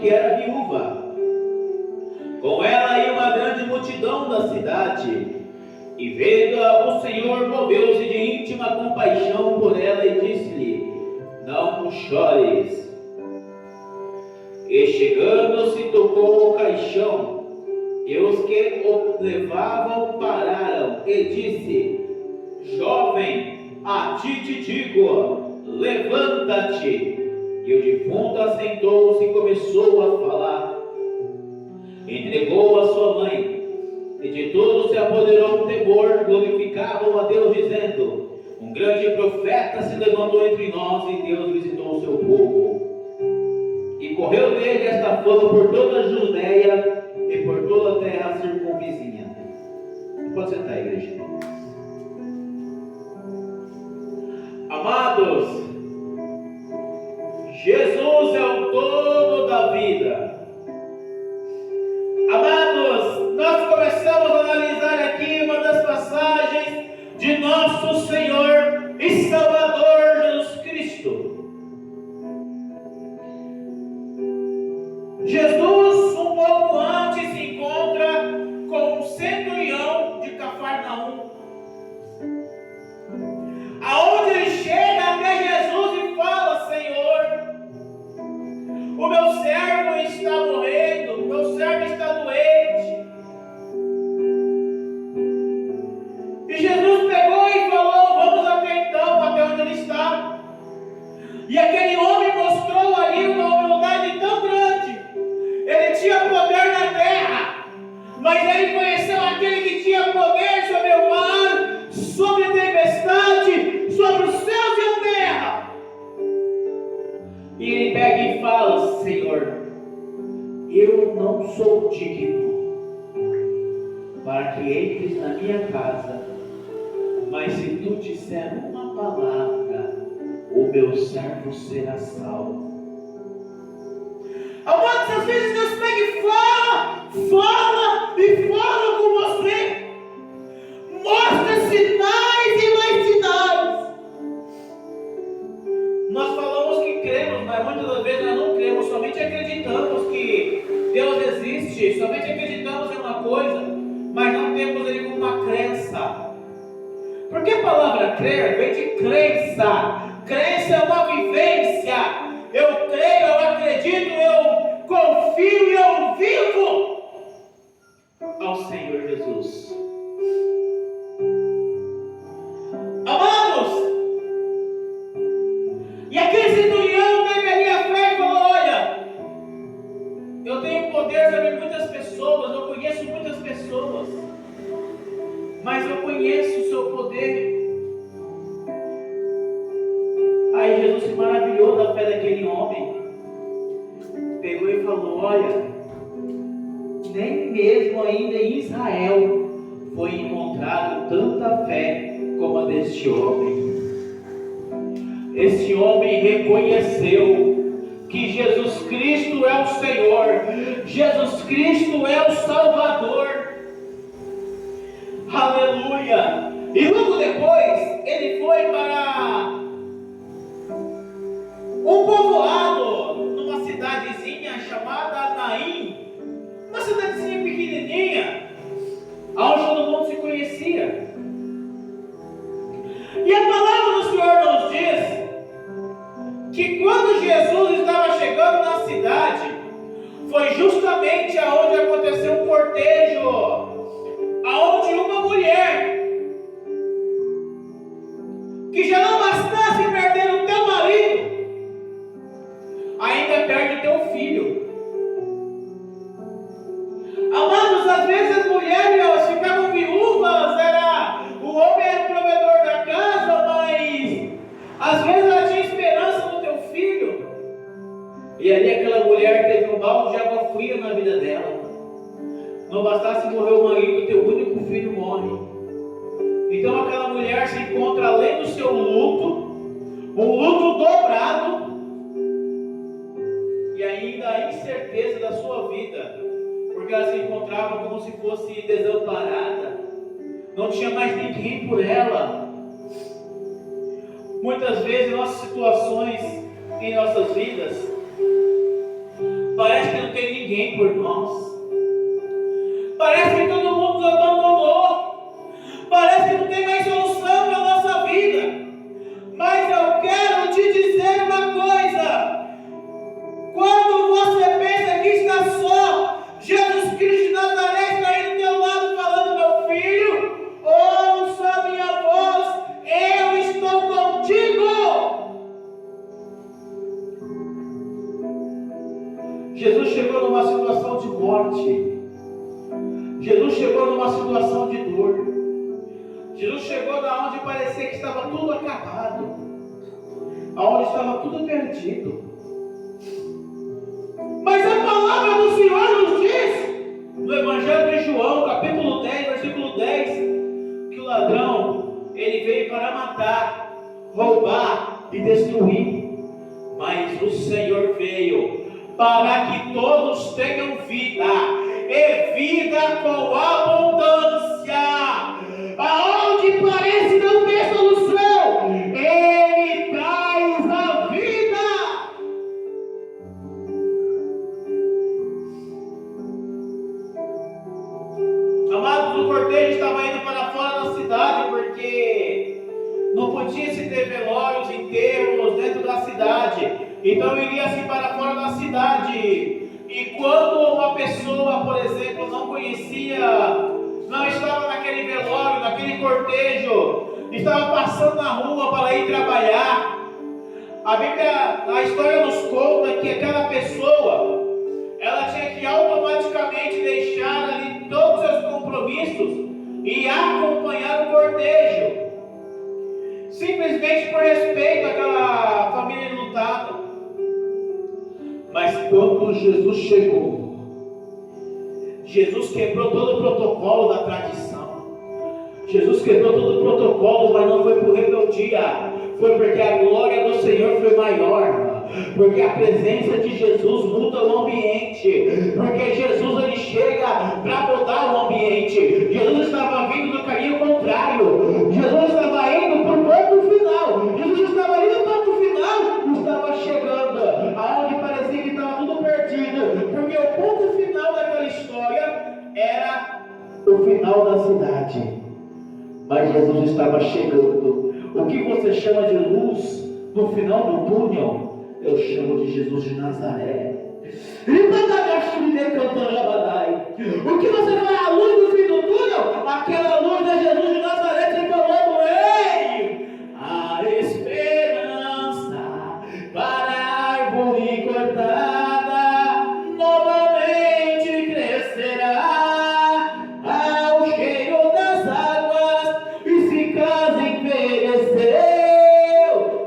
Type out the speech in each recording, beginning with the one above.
que era viúva. Com ela ia uma grande multidão da cidade, e vendo-a, o Senhor moveu-se de íntima compaixão por ela e disse-lhe: não chores. E chegando-se, tocou o caixão, e os que o levavam pararam, e disse: jovem, a ti te digo, levanta-te. E o defunto assentou-se e começou a falar. Entregou a sua mãe, e de todos se apoderou um temor, glorificavam a Deus, dizendo: um grande profeta se levantou entre nós, e Deus visitou o seu povo. E correu dele esta fama por toda a Judéia e por toda a terra circunvizinha. Pode sentar, igreja. Amados, Jesus é o dono da vida. Amados, nós começamos a analisar aqui uma das passagens de nosso Senhor e Salvador Jesus Cristo. Jesus, um pouco antes, se encontra com um centurião de Cafarnaum, aonde ele chega até Jesus e fala: Senhor, o meu servo está morrendo, o meu servo está doente. E Jesus pegou e falou: vamos até então, até onde ele está. E aquele homem mostrou ali uma humildade tão grande. Ele tinha poder na terra, mas ele conheceu aquele que tinha poder sobre o mar, sobre a tempestade, sobre os céus e a terra. E ele pega e fala: Senhor, eu não sou digno para que entres na minha casa, mas se tu disser uma palavra, o meu servo será salvo. Amados, às vezes Deus pega e fala com você, mostra sinais e mais sinais. Nós falamos que cremos, mas muitas das vezes nós não cremos, somente acreditamos que Deus existe, somente acreditamos em uma coisa, mas não temos ele como uma crença. Porque a palavra crer vem de crença. Crença é uma vivência. Eu creio, eu acredito, eu confio e eu vivo ao Senhor Jesus. Amados, e aquele centurião teve ali a fé e falou: olha, eu tenho poder sobre muitas pessoas, eu conheço muitas pessoas, mas eu conheço o seu poder. Aí Jesus se maravilhou da fé daquele homem, pegou e falou: olha, nem mesmo ainda em Israel foi encontrado tanta fé como a deste homem. Este homem reconheceu que Jesus Cristo é o Senhor, Jesus Cristo é o Salvador. Aleluia! E logo depois ele foi para um povoado, numa cidadezinha chamada Naim, uma cidadezinha pequenininha, onde todo mundo se conhecia. E a palavra do Senhor nos diz que quando Jesus estava chegando na cidade, foi justamente aonde aconteceu um cortejo, aonde uma mulher, que já não bastasse perder o teu marido, ainda perde o teu filho. Amados, às vezes as mulheres elas ficavam viúvas, o homem era o provedor da casa, mas às vezes ela tinha esperança no teu filho. E ali aquela mulher teve um balde de água fria na vida dela. Não bastasse morrer o marido, teu único filho morre. Então aquela mulher se encontra além do seu luto, um luto dobrado, e ainda a incerteza da sua vida, porque ela se encontrava como se fosse desamparada, não tinha mais ninguém por ela. Muitas vezes nossas situações em nossas vidas Parece que não tem ninguém por nós. Parece que todo mundo nos abandonou. Parece que não tem mais solução para a nossa vida. Mas eu quero te dizer uma coisa. Quando você pensa que está só, Jesus Cristo de Nazaré está aí do teu lado falando: meu filho, ouça a minha voz, eu estou contigo. Jesus chegou numa situação de morte. Jesus chegou numa situação de dor. Jesus chegou da onde parecia que estava tudo acabado, aonde estava tudo perdido. Mas a palavra do Senhor nos diz, no Evangelho de João, capítulo 10, versículo 10, que o ladrão, ele veio para matar, roubar e destruir. Mas o Senhor veio para que todos tenham vida, e vida com abundância. Aonde parece não ter solução, Ele traz a vida. Amados, o cortejo estava indo para fora da cidade, porque não podia se ter velórios, enterros dentro da cidade. Então iria-se para fora da cidade. E quando uma pessoa, por exemplo, não conhecia, não estava naquele velório, naquele cortejo, estava passando na rua para ir trabalhar, a Bíblia, a história nos conta que aquela pessoa, ela tinha que automaticamente deixar ali todos os seus compromissos e acompanhar o cortejo, simplesmente por respeito àquela família enlutada. Mas quando Jesus chegou, Jesus quebrou todo o protocolo da tradição. Jesus quebrou todo o protocolo, mas não foi por rebeldia. Foi porque a glória do Senhor foi maior. Porque a presença de Jesus muda o ambiente. Porque Jesus, ele chega para mudar o ambiente. Jesus estava vindo do caminho contrário. Jesus estava indo para o ponto final. Jesus estava indo para o ponto final. Estava chegando aonde parecia que estava tudo perdido. Porque o ponto final daquela história era o final da cidade. Mas Jesus estava chegando. O que você chama de luz no final do túnel, eu chamo de Jesus de Nazaré. O que você vai à luz no fim do túnel? Aquela luz é Jesus de Nazaré te falando: ei, a esperança para a árvore cortada novamente crescerá ao cheiro das águas, e se casa envelheceu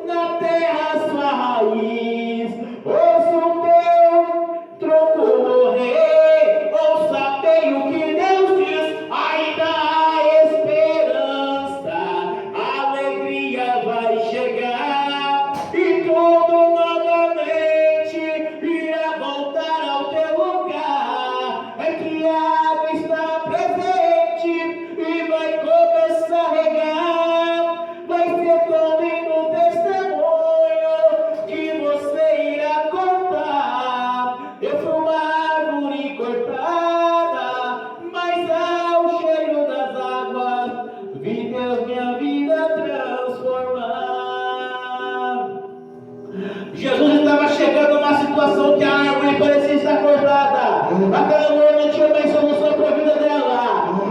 na terra sua raiz. Ouça o teu tronco morrer, ouça bem o que Deus diz: ainda há esperança, a alegria vai chegar, e tudo novamente irá voltar ao teu lugar. É que a água está presente e vai começar a regar. Vai ser tão lindo o testemunho que você irá contar. Eu fui uma árvore cortada, mas ao cheiro das águas vi Deus minha vida transformar. Jesus estava chegando numa situação que a árvore parecia estar cortada. Aquela mulher não tinha mais solução para a vida dela.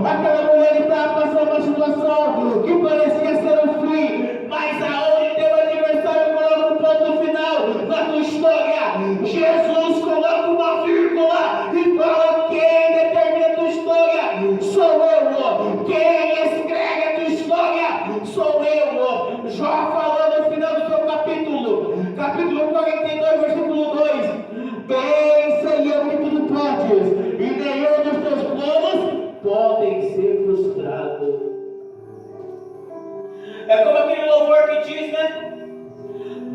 Aquela mulher estava passando uma situação que parecia ser o fim. Mas aonde teu adversário coloca um ponto final na tua história, Jesus coloca uma vírgula e fala: quem determina a tua história sou eu. Quem escreve a tua história sou eu. Jó falou no final do seu capítulo 42, versículo 2: bem sei eu que tudo podes, e nenhum dos teus planos podem ser frustrados. É como aquele louvor que diz, né?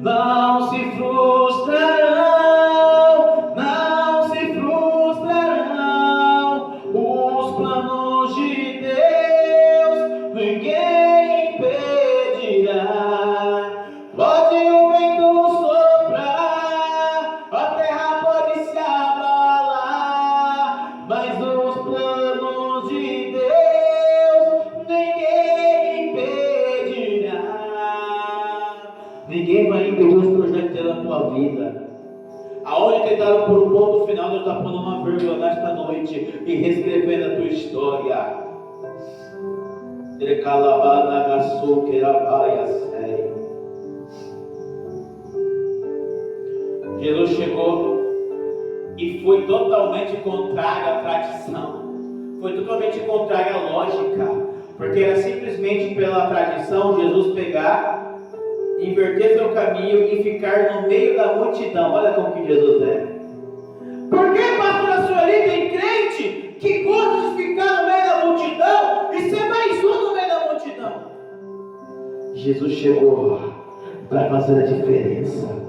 Não se frustrarão, não se frustrarão os planos de Deus, ninguém impedirá. Pode o vento soprar, a terra pode se abalar, pondo ponto final, Deus está pondo uma vírgula nesta noite e reescrevendo a tua história. Jesus chegou e foi totalmente contrário à tradição, foi totalmente contrário à lógica, porque era simplesmente pela tradição Jesus pegar, inverter seu caminho e ficar no meio da multidão. Olha como que Jesus é. Por que, pastor Sueli, tem crente que gosta de ficar no meio da multidão e ser mais um no meio da multidão? Jesus chegou para fazer a diferença.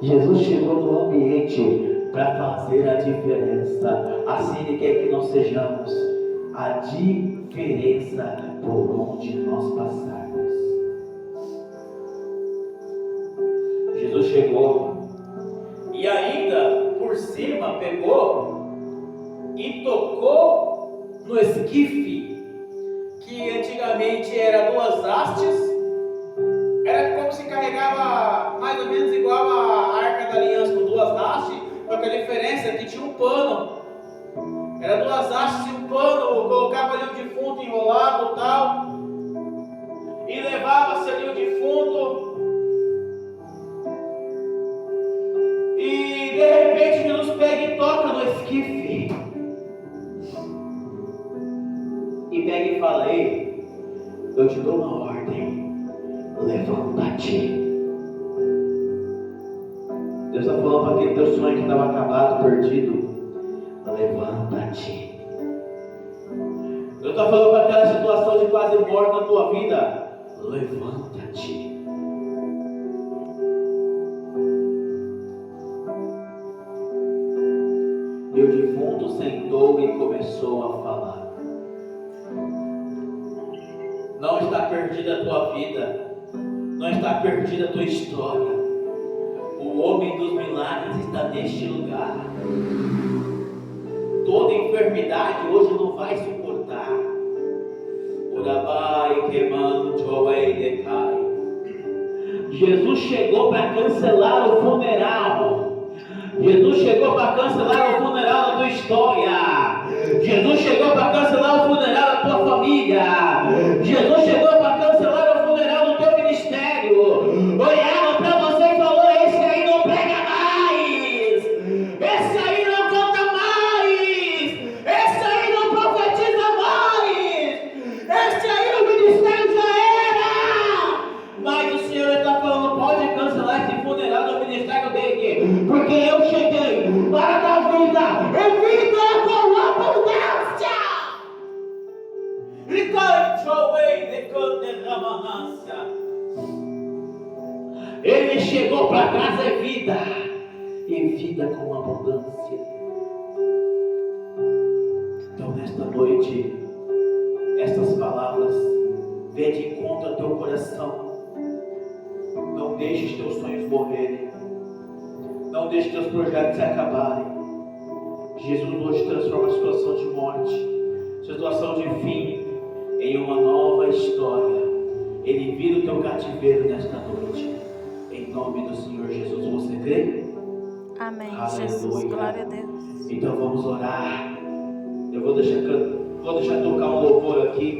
Jesus chegou no ambiente para fazer a diferença. Assim Ele quer que nós sejamos a diferença por onde nós passarmos. Jesus chegou e ainda por cima pegou e tocou no esquife, que antigamente era 2 hastes. Era como se carregava mais ou menos igual a Arca da Aliança, com 2 hastes, só que a diferença é que tinha um pano. Era 2 hastes e um pano, colocava ali o defunto enrolado e tal, e levava-se ali o defunto, e de repente Jesus pega e toca no esquife, e pega e fala: ei, eu te dou uma ordem, levanta-te. Deus está falando para aquele teu sonho que estava acabado, perdido: levanta-te. Deus está falando para aquela situação de quase morte na tua vida: levanta-te. E o defunto sentou e começou a falar. Não está perdida a tua vida, não está perdida a tua história. O homem dos milagres está neste lugar. Toda enfermidade hoje não vai suportar. Jesus chegou para cancelar o funeral. Jesus chegou para cancelar o funeral da tua história. Jesus chegou para cancelar o funeral da tua família. Jesus chegou para cancelar o funeral do teu ministério. Olharam para você e falou: esse aí não prega mais, esse aí não canta mais, esse aí não profetiza mais, esse aí o ministério já era. Mas o Senhor está falando: pode cancelar esse funeral do ministério dele, porque eu cheguei para dar vida e vida com abundância. Ele chegou para trazer vida e vida com abundância. Então nesta noite, estas palavras vêm de encontro ao teu coração. Não deixe os teus sonhos morrerem. Não deixe teus projetos se acabarem. Jesus hoje transforma a situação de morte, situação de fim, em uma nova história. Ele vira o teu cativeiro nesta noite. Em nome do Senhor Jesus, você crê? Amém. Aleluia. Jesus, glória a Deus. Então vamos orar. Eu vou deixar tocar um louvor aqui.